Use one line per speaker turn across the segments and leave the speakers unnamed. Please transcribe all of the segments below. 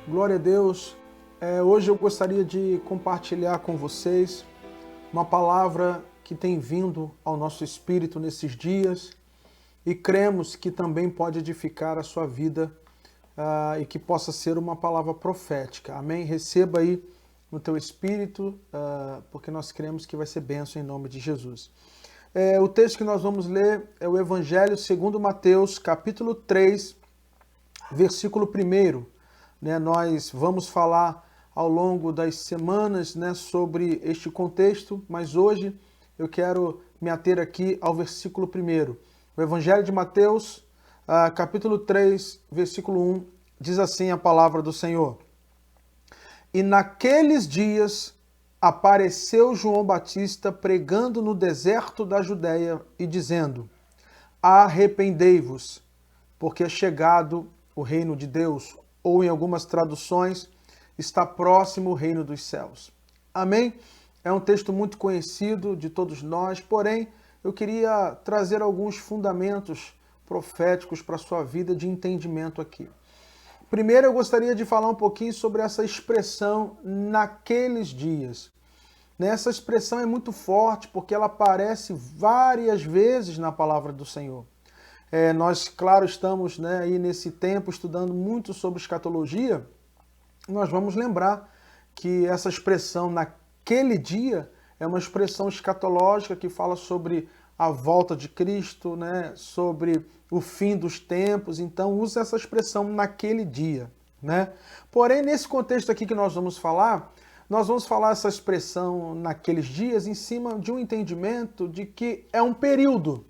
Glória a Deus. Hoje eu gostaria de compartilhar com vocês uma palavra que tem vindo ao nosso espírito nesses dias e cremos que também pode edificar a sua vida e que possa ser uma palavra profética. Amém? Receba aí no teu espírito, porque nós cremos que vai ser bênção em nome de Jesus. O texto que nós vamos ler é o Evangelho segundo Mateus, capítulo 3, versículo 1. Nós vamos falar ao longo das semanas, sobre este contexto, mas hoje eu quero me ater aqui ao versículo 1. O Evangelho de Mateus, capítulo 3, versículo 1, diz assim a palavra do Senhor. E naqueles dias apareceu João Batista pregando no deserto da Judéia e dizendo: arrependei-vos, porque é chegado o reino de Deus, ou em algumas traduções, está próximo o reino dos céus. Amém? É um texto muito conhecido de todos nós, porém, eu queria trazer alguns fundamentos proféticos para a sua vida de entendimento aqui. Primeiro, eu gostaria de falar um pouquinho sobre essa expressão naqueles dias. Essa expressão é muito forte porque ela aparece várias vezes na palavra do Senhor. Nós, claro, estamos aí nesse tempo estudando muito sobre escatologia. Nós vamos lembrar que essa expressão naquele dia é uma expressão escatológica que fala sobre a volta de Cristo, sobre o fim dos tempos. Então usa essa expressão naquele dia. Porém, nesse contexto aqui que nós vamos falar essa expressão naqueles dias em cima de um entendimento de que é um período.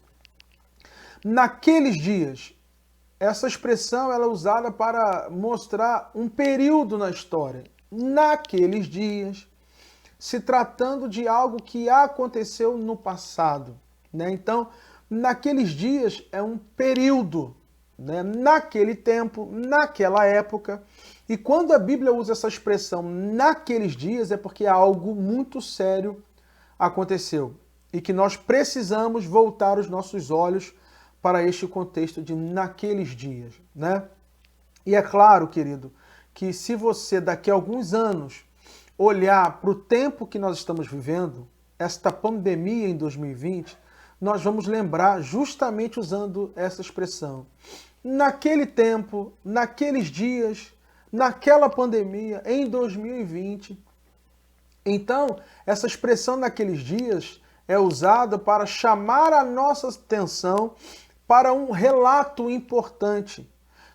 Naqueles dias, essa expressão ela é usada para mostrar um período na história. Naqueles dias, se tratando de algo que aconteceu no passado. Então, naqueles dias é um período, naquele tempo, naquela época. E quando a Bíblia usa essa expressão naqueles dias, é porque algo muito sério aconteceu. E que nós precisamos voltar os nossos olhos para este contexto de naqueles dias. E é claro, querido, que se você daqui a alguns anos olhar para o tempo que nós estamos vivendo, esta pandemia em 2020, nós vamos lembrar justamente usando essa expressão. Naquele tempo, naqueles dias, naquela pandemia, em 2020. Então, essa expressão naqueles dias é usada para chamar a nossa atenção para um relato importante,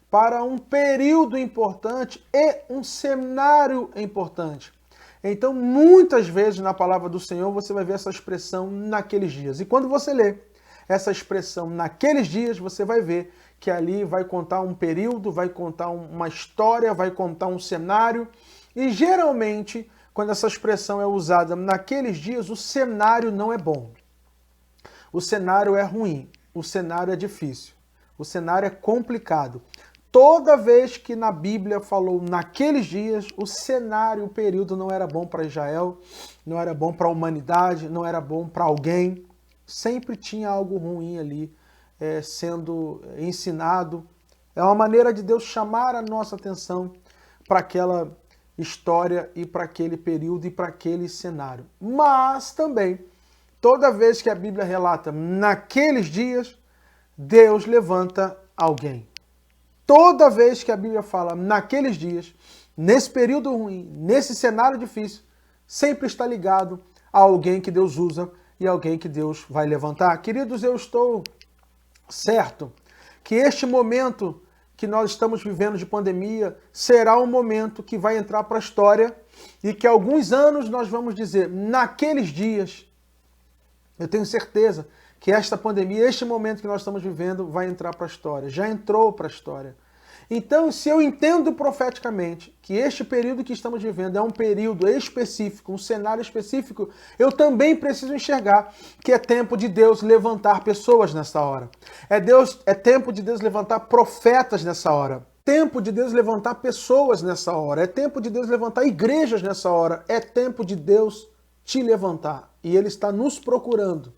para um período importante e um cenário importante. Então, muitas vezes na palavra do Senhor você vai ver essa expressão naqueles dias. E quando você lê essa expressão naqueles dias, você vai ver que ali vai contar um período, vai contar uma história, vai contar um cenário. E geralmente, quando essa expressão é usada naqueles dias, o cenário não é bom. O cenário é ruim, o cenário é difícil, o cenário é complicado. Toda vez que na Bíblia falou naqueles dias, o cenário, o período não era bom para Israel, não era bom para a humanidade, não era bom para alguém. Sempre tinha algo ruim ali sendo ensinado. É uma maneira de Deus chamar a nossa atenção para aquela história e para aquele período e para aquele cenário. Mas também, toda vez que a Bíblia relata naqueles dias, Deus levanta alguém. Toda vez que a Bíblia fala naqueles dias, nesse período ruim, nesse cenário difícil, sempre está ligado a alguém que Deus usa e alguém que Deus vai levantar. Queridos, eu estou certo que este momento que nós estamos vivendo de pandemia será um momento que vai entrar para a história e que alguns anos nós vamos dizer, naqueles dias, eu tenho certeza que esta pandemia, este momento que nós estamos vivendo, vai entrar para a história. Já entrou para a história. Então, se eu entendo profeticamente que este período que estamos vivendo é um período específico, um cenário específico, eu também preciso enxergar que é tempo de Deus levantar pessoas nessa hora. É tempo de Deus levantar profetas nessa hora. Tempo de Deus levantar pessoas nessa hora. É tempo de Deus levantar igrejas nessa hora. É tempo de Deus te levantar. E Ele está nos procurando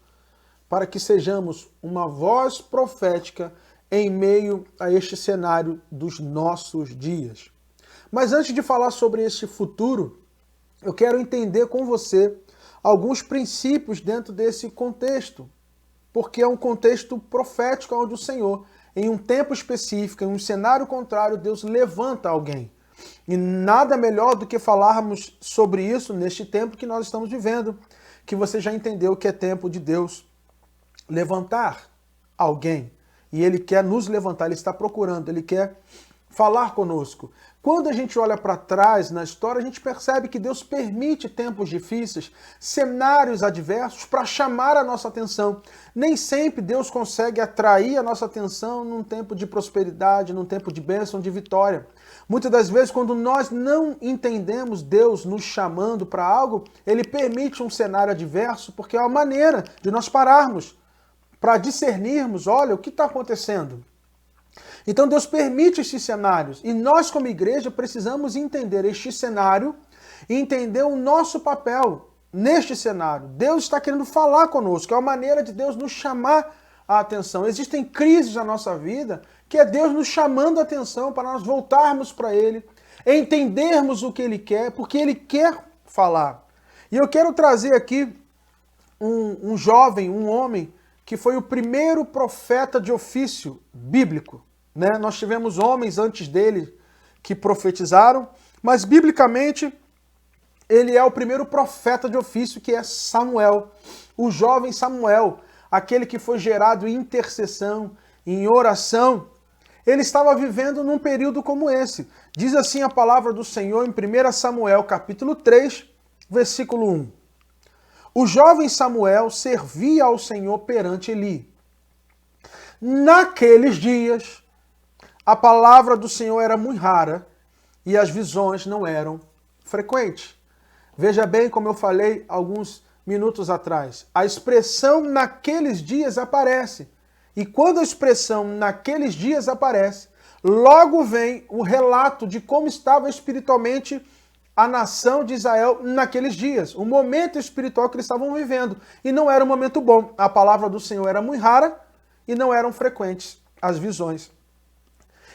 para que sejamos uma voz profética em meio a este cenário dos nossos dias. Mas antes de falar sobre esse futuro, eu quero entender com você alguns princípios dentro desse contexto, porque é um contexto profético onde o Senhor, em um tempo específico, em um cenário contrário, Deus levanta alguém. E nada melhor do que falarmos sobre isso neste tempo que nós estamos vivendo, que você já entendeu que é tempo de Deus levantar alguém. E Ele quer nos levantar, Ele está procurando, Ele quer falar conosco. Quando a gente olha para trás na história, a gente percebe que Deus permite tempos difíceis, cenários adversos para chamar a nossa atenção. Nem sempre Deus consegue atrair a nossa atenção num tempo de prosperidade, num tempo de bênção, de vitória. Muitas das vezes, quando nós não entendemos Deus nos chamando para algo, Ele permite um cenário adverso, porque é uma maneira de nós pararmos, para discernirmos, olha, o que está acontecendo? Então Deus permite estes cenários e nós como igreja precisamos entender este cenário e entender o nosso papel neste cenário. Deus está querendo falar conosco, é uma maneira de Deus nos chamar a atenção. Existem crises na nossa vida que é Deus nos chamando a atenção para nós voltarmos para Ele, entendermos o que Ele quer, porque Ele quer falar. E eu quero trazer aqui um jovem, um homem, que foi o primeiro profeta de ofício bíblico. Né? Nós tivemos homens antes dele que profetizaram, mas biblicamente ele é o primeiro profeta de ofício, que é Samuel, o jovem Samuel, aquele que foi gerado em intercessão, em oração. Ele estava vivendo num período como esse. Diz assim a palavra do Senhor em 1 Samuel, capítulo 3, versículo 1. O jovem Samuel servia ao Senhor perante Eli. Naqueles dias, a palavra do Senhor era muito rara e as visões não eram frequentes. Veja bem como eu falei alguns minutos atrás. A expressão naqueles dias aparece. E quando a expressão naqueles dias aparece, logo vem o relato de como estava espiritualmente a nação de Israel naqueles dias, o momento espiritual que eles estavam vivendo. E não era um momento bom. A palavra do Senhor era muito rara e não eram frequentes as visões.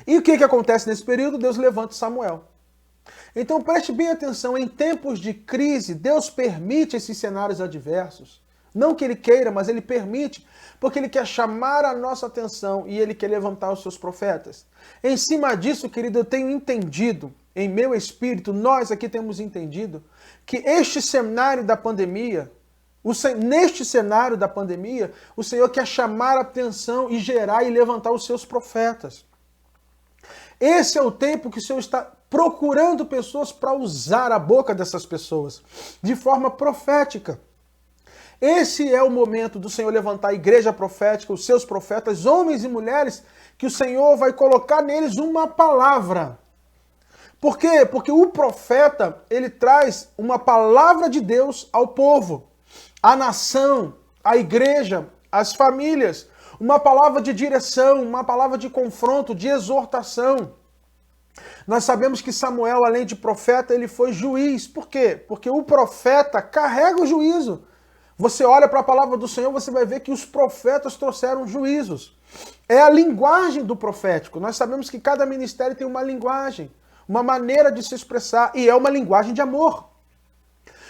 E o que acontece nesse período? Deus levanta Samuel. Então preste bem atenção, em tempos de crise, Deus permite esses cenários adversos. Não que Ele queira, mas Ele permite, porque Ele quer chamar a nossa atenção e Ele quer levantar os seus profetas. Em cima disso, querido, eu tenho entendido, em meu espírito, nós aqui temos entendido, que este cenário da pandemia, neste cenário da pandemia, o Senhor quer chamar a atenção e gerar e levantar os seus profetas. Esse é o tempo que o Senhor está procurando pessoas para usar a boca dessas pessoas, de forma profética. Esse é o momento do Senhor levantar a igreja profética, os seus profetas, homens e mulheres, que o Senhor vai colocar neles uma palavra. Por quê? Porque o profeta, ele traz uma palavra de Deus ao povo, à nação, à igreja, às famílias. Uma palavra de direção, uma palavra de confronto, de exortação. Nós sabemos que Samuel, além de profeta, ele foi juiz. Por quê? Porque o profeta carrega o juízo. Você olha para a palavra do Senhor, você vai ver que os profetas trouxeram juízos. É a linguagem do profético. Nós sabemos que cada ministério tem uma linguagem, uma maneira de se expressar, e é uma linguagem de amor.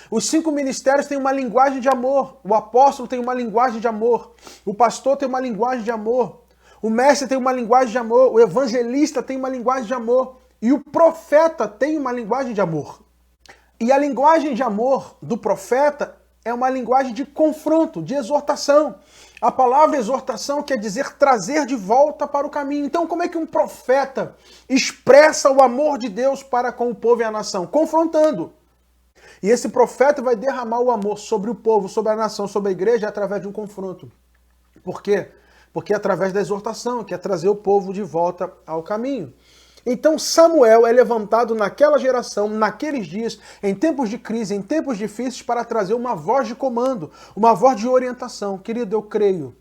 Os 5 ministérios têm uma linguagem de amor. O apóstolo tem uma linguagem de amor. O pastor tem uma linguagem de amor. O mestre tem uma linguagem de amor. O evangelista tem uma linguagem de amor. E o profeta tem uma linguagem de amor. E a linguagem de amor do profeta é uma linguagem de confronto, de exortação. A palavra exortação quer dizer trazer de volta para o caminho. Então, como é que um profeta expressa o amor de Deus para com o povo e a nação? Confrontando. E esse profeta vai derramar o amor sobre o povo, sobre a nação, sobre a igreja, através de um confronto. Por quê? Porque é através da exortação, que é trazer o povo de volta ao caminho. Então Samuel é levantado naquela geração, naqueles dias, em tempos de crise, em tempos difíceis, para trazer uma voz de comando, uma voz de orientação. Querido, eu creio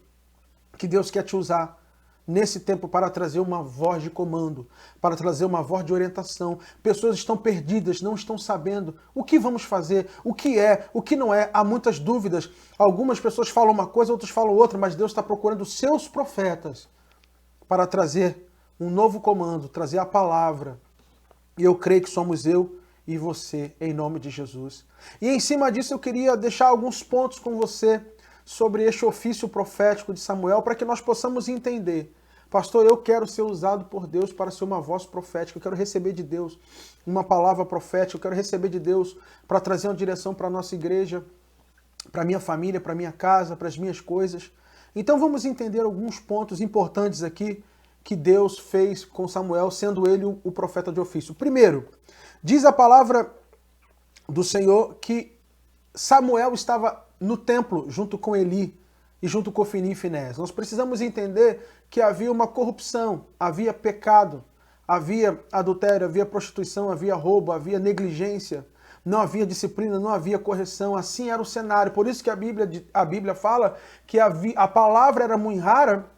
que Deus quer te usar nesse tempo para trazer uma voz de comando, para trazer uma voz de orientação. Pessoas estão perdidas, não estão sabendo o que vamos fazer, o que não é. Há muitas dúvidas. Algumas pessoas falam uma coisa, outras falam outra, mas Deus está procurando os seus profetas para trazer um novo comando, trazer a palavra. E eu creio que somos eu e você, em nome de Jesus. E em cima disso eu queria deixar alguns pontos com você sobre este ofício profético de Samuel, para que nós possamos entender. Pastor, eu quero ser usado por Deus para ser uma voz profética, eu quero receber de Deus uma palavra profética, eu quero receber de Deus para trazer uma direção para a nossa igreja, para a minha família, para a minha casa, para as minhas coisas. Então vamos entender alguns pontos importantes aqui que Deus fez com Samuel, sendo ele o profeta de ofício. Primeiro, diz a palavra do Senhor que Samuel estava no templo junto com Eli e junto com Ofni e Finés. Nós precisamos entender que havia uma corrupção, havia pecado, havia adultério, havia prostituição, havia roubo, havia negligência, não havia disciplina, não havia correção. Assim era o cenário. Por isso que a Bíblia fala que a palavra era muito rara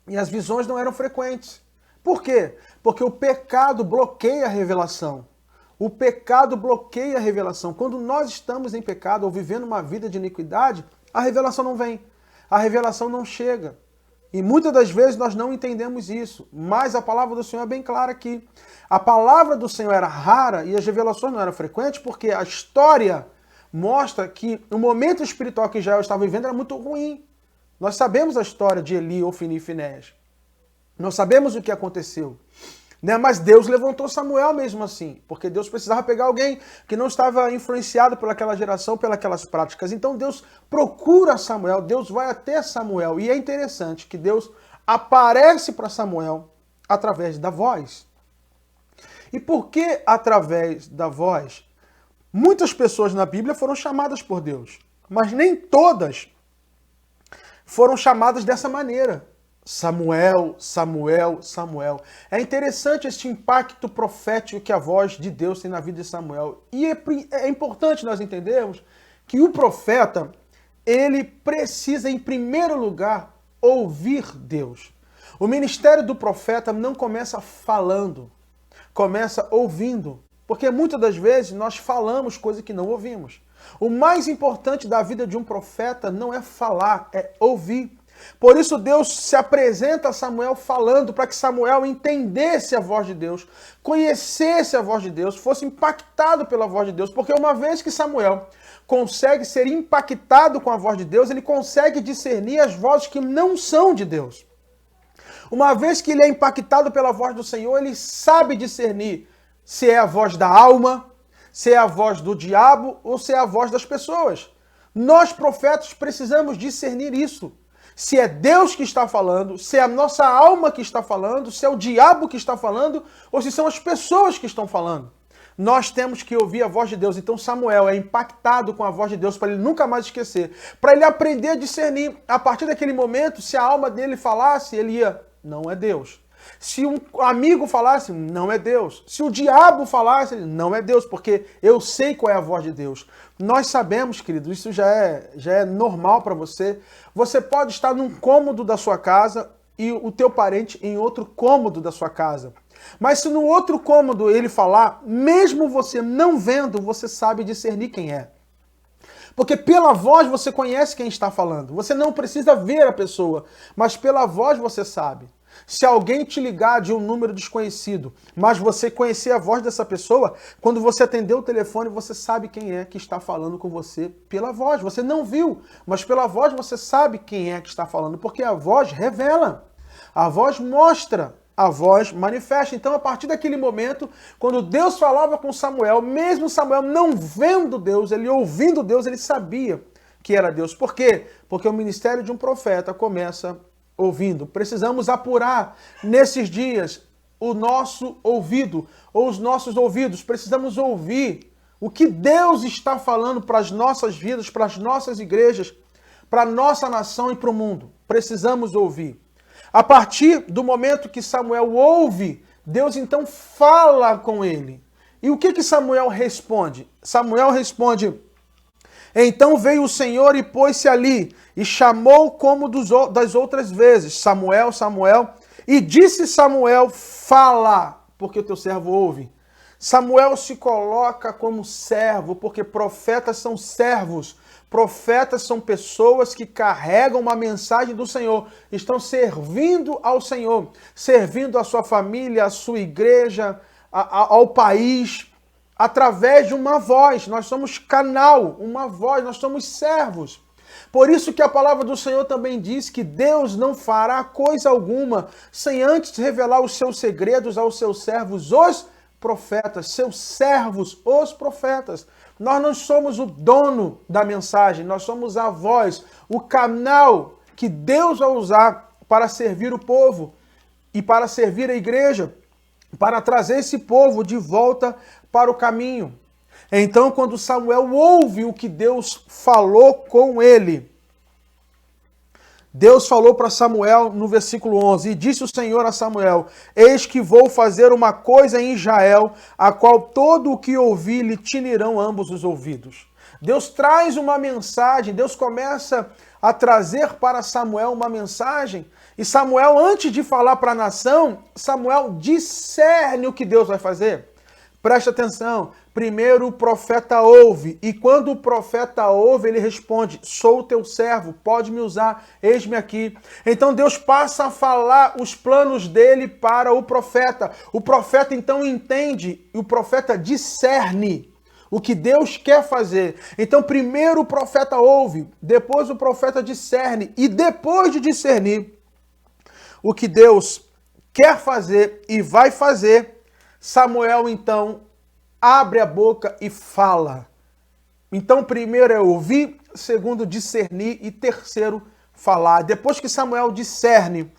e as visões não eram frequentes. Por quê? Porque o pecado bloqueia a revelação. O pecado bloqueia a revelação. Quando nós estamos em pecado ou vivendo uma vida de iniquidade, a revelação não vem. A revelação não chega. E muitas das vezes nós não entendemos isso. Mas a palavra do Senhor é bem clara aqui. A palavra do Senhor era rara e as revelações não eram frequentes porque a história mostra que o momento espiritual que Israel estava vivendo era muito ruim. Nós sabemos a história de Eli, Ofni e Finés. Nós sabemos o que aconteceu. Né? Mas Deus levantou Samuel mesmo assim, porque Deus precisava pegar alguém que não estava influenciado pelaquela geração, pelas práticas. Então Deus procura Samuel, Deus vai até Samuel. E é interessante que Deus aparece para Samuel através da voz. E por que através da voz? Muitas pessoas na Bíblia foram chamadas por Deus, mas nem todas foram chamadas dessa maneira. Samuel, Samuel, Samuel. É interessante este impacto profético que a voz de Deus tem na vida de Samuel. E é importante nós entendermos que o profeta, ele precisa, em primeiro lugar, ouvir Deus. O ministério do profeta não começa falando, começa ouvindo. Porque muitas das vezes nós falamos coisas que não ouvimos. O mais importante da vida de um profeta não é falar, é ouvir. Por isso Deus se apresenta a Samuel falando para que Samuel entendesse a voz de Deus, conhecesse a voz de Deus, fosse impactado pela voz de Deus. Porque uma vez que Samuel consegue ser impactado com a voz de Deus, ele consegue discernir as vozes que não são de Deus. Uma vez que ele é impactado pela voz do Senhor, ele sabe discernir se é a voz da alma, se é a voz do diabo ou se é a voz das pessoas. Nós, profetas, precisamos discernir isso. Se é Deus que está falando, se é a nossa alma que está falando, se é o diabo que está falando, ou se são as pessoas que estão falando. Nós temos que ouvir a voz de Deus. Então Samuel é impactado com a voz de Deus para ele nunca mais esquecer. Para ele aprender a discernir. A partir daquele momento, se a alma dele falasse, ele ia, não é Deus. Se um amigo falasse, não é Deus. Se o diabo falasse, não é Deus, porque eu sei qual é a voz de Deus. Nós sabemos, querido, isso já é normal para você. Você pode estar num cômodo da sua casa e o teu parente em outro cômodo da sua casa. Mas se no outro cômodo ele falar, mesmo você não vendo, você sabe discernir quem é. Porque pela voz você conhece quem está falando. Você não precisa ver a pessoa, mas pela voz você sabe. Se alguém te ligar de um número desconhecido, mas você conhecer a voz dessa pessoa, quando você atender o telefone, você sabe quem é que está falando com você pela voz. Você não viu, mas pela voz você sabe quem é que está falando, porque a voz revela, a voz mostra, a voz manifesta. Então, a partir daquele momento, quando Deus falava com Samuel, mesmo Samuel não vendo Deus, ele ouvindo Deus, ele sabia que era Deus. Por quê? Porque o ministério de um profeta começa ouvindo. Precisamos apurar nesses dias o nosso ouvido, ou os nossos ouvidos. Precisamos ouvir o que Deus está falando para as nossas vidas, para as nossas igrejas, para a nossa nação e para o mundo. Precisamos ouvir. A partir do momento que Samuel ouve, Deus então fala com ele. E o que Samuel responde? Samuel responde: então veio o Senhor e pôs-se ali, e chamou como das outras vezes, Samuel, Samuel, e disse Samuel, fala, porque o teu servo ouve. Samuel se coloca como servo, porque profetas são servos. Profetas são pessoas que carregam uma mensagem do Senhor, estão servindo ao Senhor, servindo a sua família, a sua igreja, ao país através de uma voz. Nós somos canal, uma voz, nós somos servos. Por isso que a palavra do Senhor também diz que Deus não fará coisa alguma sem antes revelar os seus segredos aos seus servos, os profetas, seus servos, os profetas. Nós não somos o dono da mensagem, nós somos a voz, o canal que Deus vai usar para servir o povo e para servir a igreja, para trazer esse povo de volta para o caminho. Então, quando Samuel ouve o que Deus falou com ele, Deus falou para Samuel no versículo 11, e disse o Senhor a Samuel, eis que vou fazer uma coisa em Israel, a qual todo o que ouvir lhe tinirão ambos os ouvidos. Deus traz uma mensagem, Deus começa a trazer para Samuel uma mensagem, e Samuel, antes de falar para a nação, Samuel discerne o que Deus vai fazer. Preste atenção, primeiro o profeta ouve, e quando o profeta ouve, ele responde, sou o teu servo, pode me usar, eis-me aqui. Então Deus passa a falar os planos dele para o profeta então entende, e o profeta discerne o que Deus quer fazer. Então primeiro o profeta ouve, depois o profeta discerne, e depois de discernir o que Deus quer fazer e vai fazer, Samuel, então, abre a boca e fala. Então, primeiro é ouvir, segundo, discernir e terceiro, falar. Depois que Samuel discerne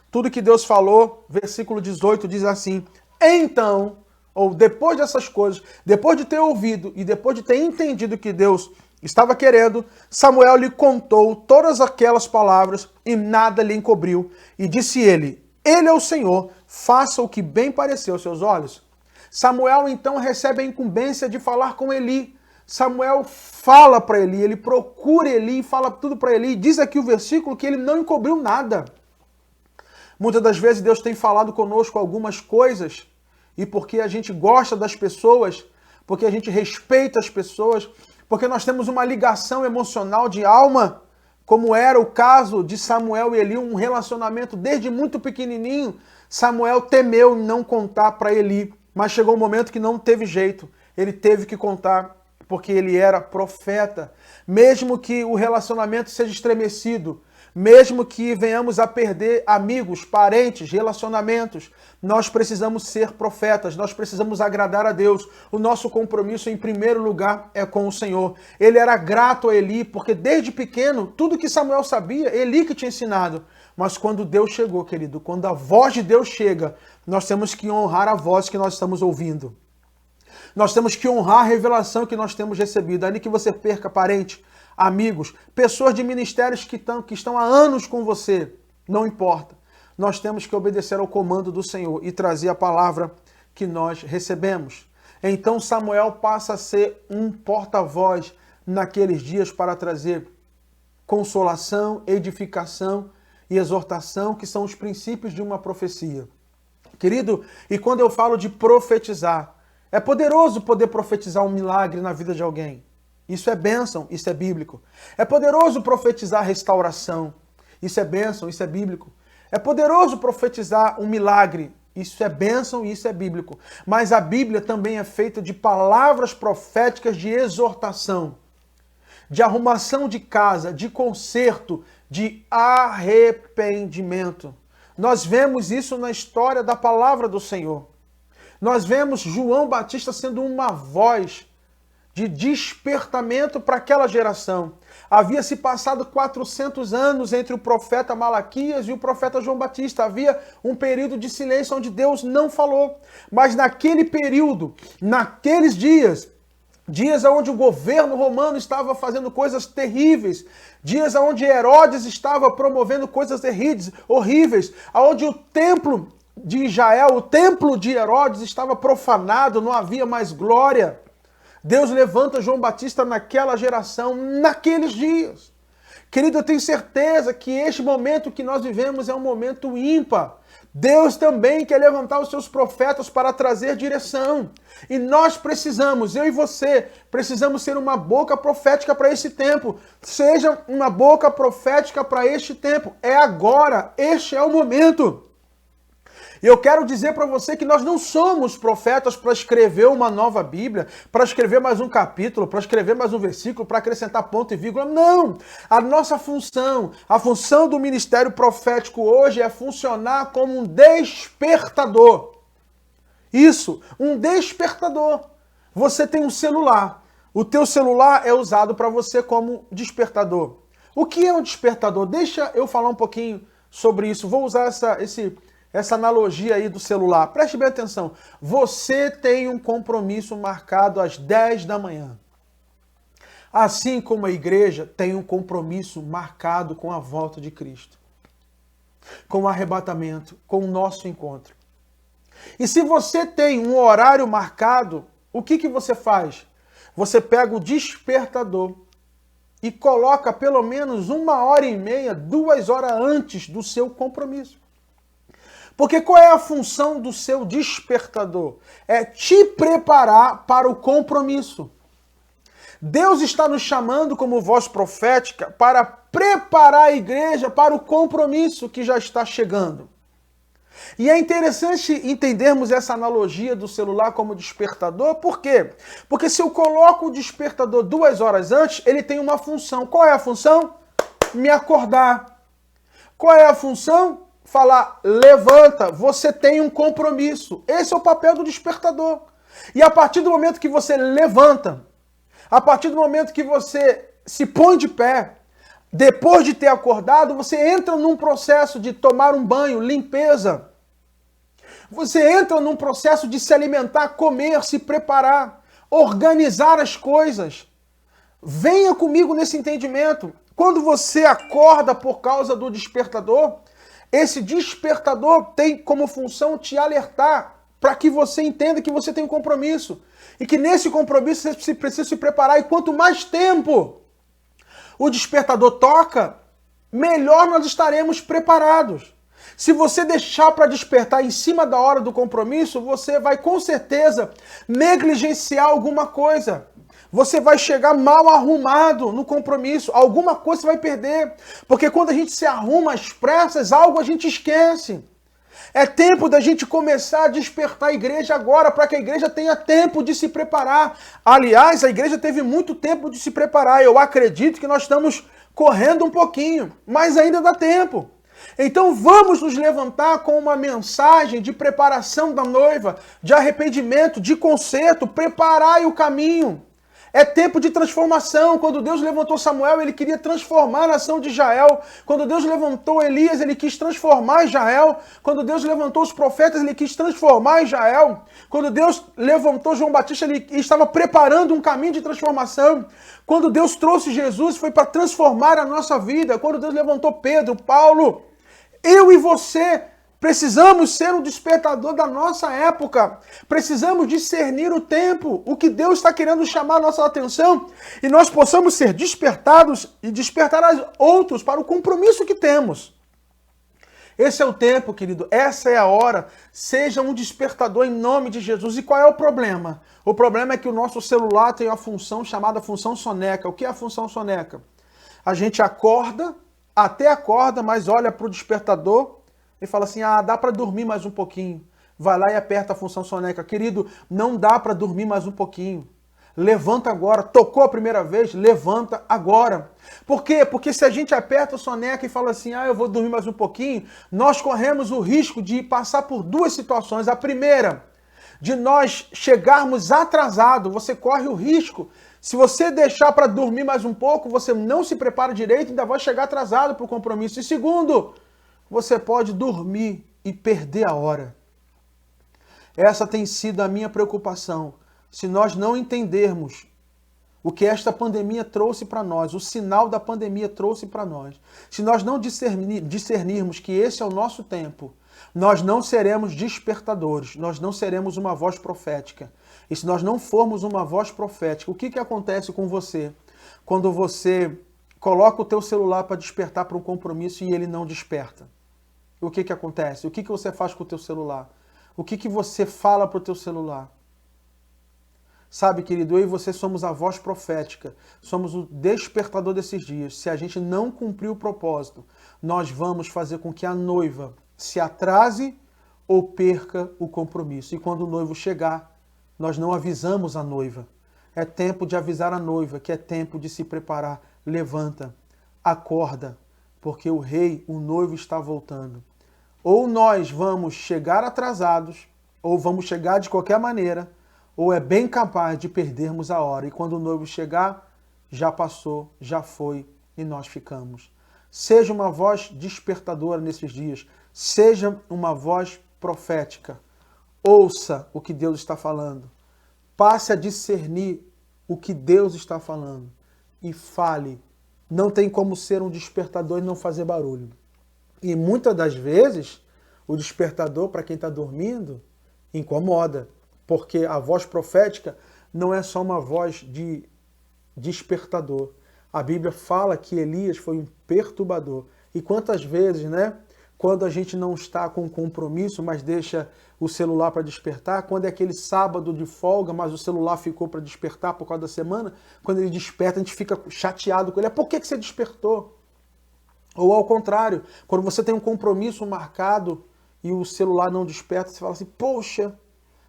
tudo que Deus falou, versículo 18 diz assim, então, ou depois dessas coisas, depois de ter ouvido e depois de ter entendido o que Deus estava querendo, Samuel lhe contou todas aquelas palavras e nada lhe encobriu. E disse ele é o Senhor, faça o que bem pareceu aos seus olhos. Samuel então recebe a incumbência de falar com Eli. Samuel fala para Eli, ele procura Eli, fala tudo para Eli. Diz aqui o versículo que ele não encobriu nada. Muitas das vezes Deus tem falado conosco algumas coisas, e porque a gente gosta das pessoas, porque a gente respeita as pessoas, porque nós temos uma ligação emocional de alma, como era o caso de Samuel e Eli, um relacionamento desde muito pequenininho. Samuel temeu não contar para Eli, mas chegou um momento que não teve jeito. Ele teve que contar, porque ele era profeta. Mesmo que o relacionamento seja estremecido, mesmo que venhamos a perder amigos, parentes, relacionamentos, nós precisamos ser profetas, nós precisamos agradar a Deus. O nosso compromisso, em primeiro lugar, é com o Senhor. Ele era grato a Eli, porque desde pequeno, tudo que Samuel sabia, Eli que tinha ensinado. Mas quando Deus chegou, querido, quando a voz de Deus chega, nós temos que honrar a voz que nós estamos ouvindo. Nós temos que honrar a revelação que nós temos recebido. Ali que você perca parente, amigos, pessoas de ministérios que estão há anos com você, não importa. Nós temos que obedecer ao comando do Senhor e trazer a palavra que nós recebemos. Então Samuel passa a ser um porta-voz naqueles dias para trazer consolação, edificação e exortação, que são os princípios de uma profecia. Querido, e quando eu falo de profetizar, é poderoso poder profetizar um milagre na vida de alguém. Isso é bênção, isso é bíblico. É poderoso profetizar restauração. Isso é bênção, isso é bíblico. É poderoso profetizar um milagre. Isso é bênção e isso é bíblico. Mas a Bíblia também é feita de palavras proféticas de exortação, de arrumação de casa, de conserto, de arrependimento. Nós vemos isso na história da palavra do Senhor. Nós vemos João Batista sendo uma voz de despertamento para aquela geração. Havia se passado 400 anos entre o profeta Malaquias e o profeta João Batista. Havia um período de silêncio onde Deus não falou. Mas naquele período, naqueles dias onde o governo romano estava fazendo coisas terríveis, dias onde Herodes estava promovendo coisas horríveis, onde o templo de Israel, o templo de Herodes estava profanado, não havia mais glória. Deus levanta João Batista naquela geração, naqueles dias. Querido, eu tenho certeza que este momento que nós vivemos é um momento ímpar. Deus também quer levantar os seus profetas para trazer direção. E nós precisamos, eu e você, precisamos ser uma boca profética para esse tempo. Seja uma boca profética para este tempo. É agora, este é o momento. E eu quero dizer para você que nós não somos profetas para escrever uma nova Bíblia, para escrever mais um capítulo, para escrever mais um versículo, para acrescentar ponto e vírgula. Não! A nossa função, a função do ministério profético hoje é funcionar como um despertador. Isso, um despertador. Você tem um celular. O teu celular é usado para você como despertador. O que é um despertador? Deixa eu falar um pouquinho sobre isso. Vou usar essa analogia aí do celular. Preste bem atenção. Você tem um compromisso marcado às 10 da manhã. Assim como a igreja tem um compromisso marcado com a volta de Cristo, com o arrebatamento, com o nosso encontro. E se você tem um horário marcado, o que você faz? Você pega o despertador e coloca pelo menos 1h30, 2 horas antes do seu compromisso. Porque qual é a função do seu despertador? É te preparar para o compromisso. Deus está nos chamando como voz profética para preparar a igreja para o compromisso que já está chegando. E é interessante entendermos essa analogia do celular como despertador, por quê? Porque se eu coloco o despertador 2 horas antes, ele tem uma função. Qual é a função? Me acordar. Qual é a função? Falar, levanta, você tem um compromisso. Esse é o papel do despertador. E a partir do momento que você levanta, a partir do momento que você se põe de pé, depois de ter acordado, você entra num processo de tomar um banho, limpeza. Você entra num processo de se alimentar, comer, se preparar, organizar as coisas. Venha comigo nesse entendimento. Quando você acorda por causa do despertador, esse despertador tem como função te alertar para que você entenda que você tem um compromisso. E que nesse compromisso você precisa se preparar. E quanto mais tempo o despertador toca, melhor nós estaremos preparados. Se você deixar para despertar em cima da hora do compromisso, você vai com certeza negligenciar alguma coisa. Você vai chegar mal arrumado no compromisso. Alguma coisa você vai perder. Porque quando a gente se arruma às pressas, algo a gente esquece. É tempo da gente começar a despertar a igreja agora, para que a igreja tenha tempo de se preparar. Aliás, a igreja teve muito tempo de se preparar. Eu acredito que nós estamos correndo um pouquinho, mas ainda dá tempo. Então vamos nos levantar com uma mensagem de preparação da noiva, de arrependimento, de conserto, preparai o caminho. É tempo de transformação. Quando Deus levantou Samuel, ele queria transformar a nação de Israel. Quando Deus levantou Elias, ele quis transformar Israel. Quando Deus levantou os profetas, ele quis transformar Israel. Quando Deus levantou João Batista, ele estava preparando um caminho de transformação. Quando Deus trouxe Jesus, foi para transformar a nossa vida. Quando Deus levantou Pedro, Paulo, eu e você precisamos ser um despertador da nossa época. Precisamos discernir o tempo, o que Deus está querendo chamar a nossa atenção, e nós possamos ser despertados e despertar outros para o compromisso que temos. Esse é o tempo, querido. Essa é a hora. Seja um despertador em nome de Jesus. E qual é o problema? O problema é que o nosso celular tem uma função chamada função soneca. O que é a função soneca? A gente acorda, até acorda, mas olha para o despertador e fala assim, dá para dormir mais um pouquinho. Vai lá e aperta a função soneca. Querido, não dá para dormir mais um pouquinho. Levanta agora. Tocou a primeira vez? Levanta agora. Por quê? Porque se a gente aperta a soneca e fala assim, eu vou dormir mais um pouquinho, nós corremos o risco de passar por duas situações. A primeira, de nós chegarmos atrasados. Você corre o risco. Se você deixar para dormir mais um pouco, você não se prepara direito e ainda vai chegar atrasado para o compromisso. E segundo, você pode dormir e perder a hora. Essa tem sido a minha preocupação. Se nós não entendermos o que esta pandemia trouxe para nós, o sinal da pandemia trouxe para nós, se nós não discernirmos que esse é o nosso tempo, nós não seremos despertadores, nós não seremos uma voz profética. E se nós não formos uma voz profética, o que acontece com você quando você coloca o teu celular para despertar para um compromisso e ele não desperta? O que acontece? O que você faz com o teu celular? O que você fala para o teu celular? Sabe, querido, eu e você somos a voz profética, somos o despertador desses dias. Se a gente não cumprir o propósito, nós vamos fazer com que a noiva se atrase ou perca o compromisso. E quando o noivo chegar, nós não avisamos a noiva. É tempo de avisar a noiva que é tempo de se preparar. Levanta, acorda, porque o rei, o noivo, está voltando. Ou nós vamos chegar atrasados, ou vamos chegar de qualquer maneira, ou é bem capaz de perdermos a hora. E quando o noivo chegar, já passou, já foi, e nós ficamos. Seja uma voz despertadora nesses dias, seja uma voz profética. Ouça o que Deus está falando. Passe a discernir o que Deus está falando e fale. Não tem como ser um despertador e não fazer barulho. E muitas das vezes, o despertador, para quem está dormindo, incomoda. Porque a voz profética não é só uma voz de despertador. A Bíblia fala que Elias foi um perturbador. E quantas vezes, né? Quando a gente não está com compromisso, mas deixa o celular para despertar, quando é aquele sábado de folga, mas o celular ficou para despertar por causa da semana, quando ele desperta, a gente fica chateado com ele. Por que você despertou? Ou ao contrário, quando você tem um compromisso marcado e o celular não desperta, você fala assim, poxa,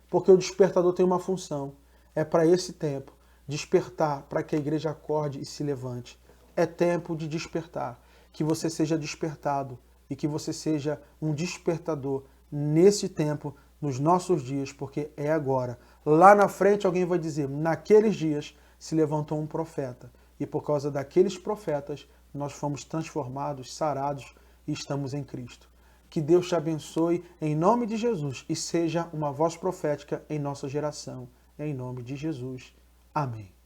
porque o despertador tem uma função. É para esse tempo, despertar, para que a igreja acorde e se levante. É tempo de despertar, que você seja despertado e que você seja um despertador nesse tempo, nos nossos dias, porque é agora. Lá na frente alguém vai dizer, naqueles dias se levantou um profeta. E por causa daqueles profetas, nós fomos transformados, sarados e estamos em Cristo. Que Deus te abençoe em nome de Jesus e seja uma voz profética em nossa geração. Em nome de Jesus. Amém.